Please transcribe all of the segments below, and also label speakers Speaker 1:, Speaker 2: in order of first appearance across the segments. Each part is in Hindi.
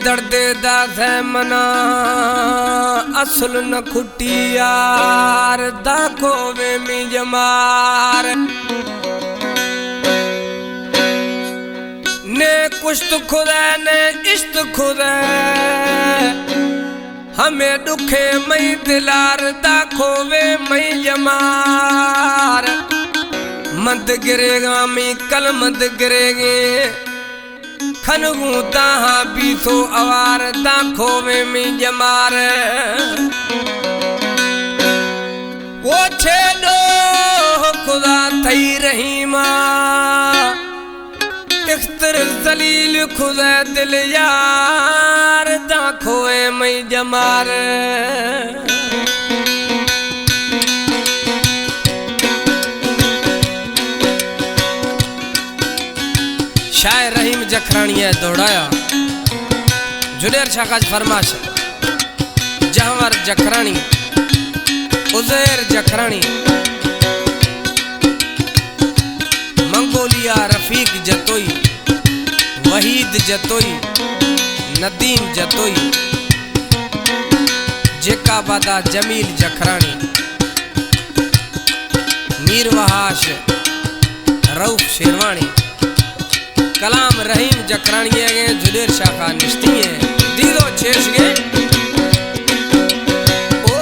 Speaker 1: दर्द दास मना असल न खुटी यार दाखो वे मी जमार ने कुश्त खुदा ने इश्त खुदा हमें दुखे मई दिलार दाखो वे मई जमार मद गिरेगा मी कल मद गिरेगे खनगू ताहा बीसो अवार दाखो में मी जमार वो छेड़ो खुदा थई रही माँ इख्तर जलील खुदा दिल यार दाखो में जमार शायर रहीम जखरानी है दौड़ाया जुनेर शाकाज फरमाश जहवर जखरानी उजैर जखरानी मंगोलिया रफीक जतोई वहीद जतोई नदीम जतोई जेकाबादा जमील जखरानी मीर वहाश रऊफ शेरवानी कलाम रहीम जखरानी है जुनेर शाखा निश्ती है दीदो छेश गे ओ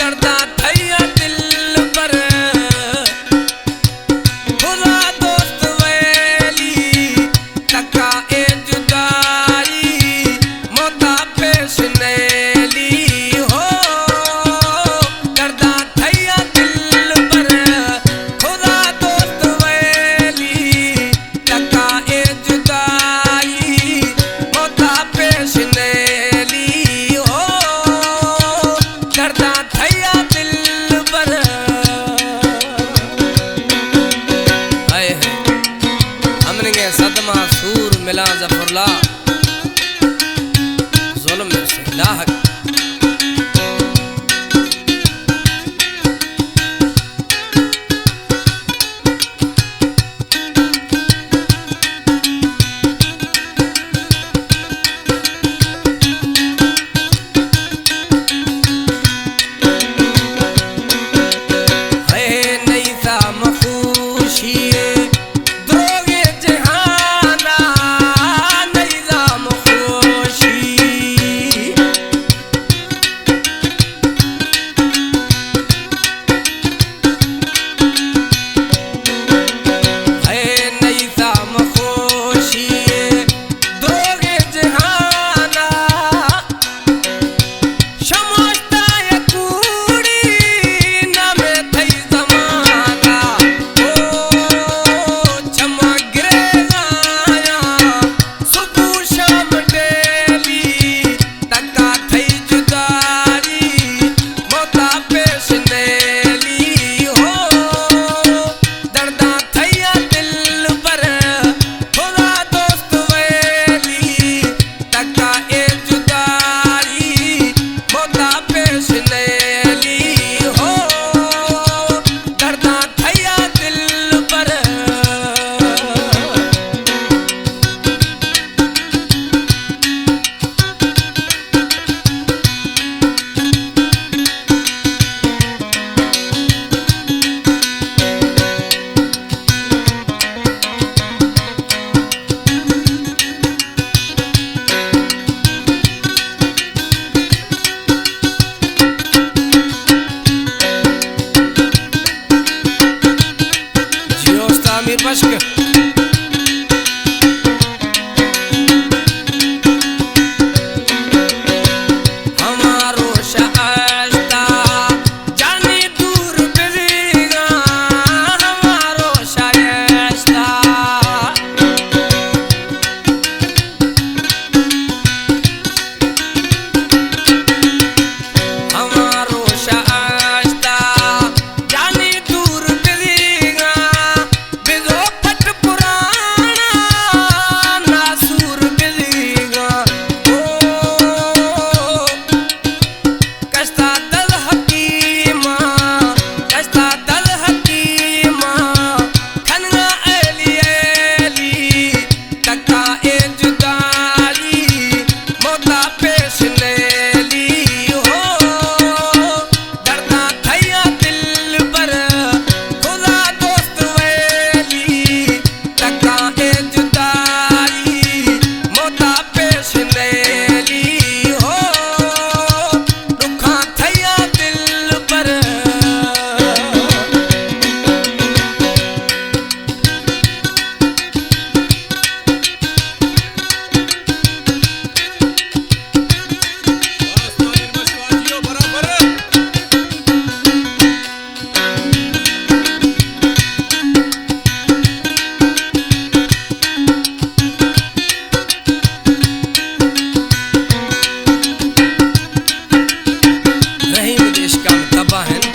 Speaker 1: दर्दा थैया दिल पर खुदा दोस्त वैली तका ए जुदाई मोता पेश नैली हो दर्दा थैया दिल पर खुदा दोस्त वैली तका ए जुदाई मोता पेश नैली हो दर्दा थैया दिल पर हाय हमने के सदमा सूर मिला जफरला जुल्म से लाहक नहीं दबा है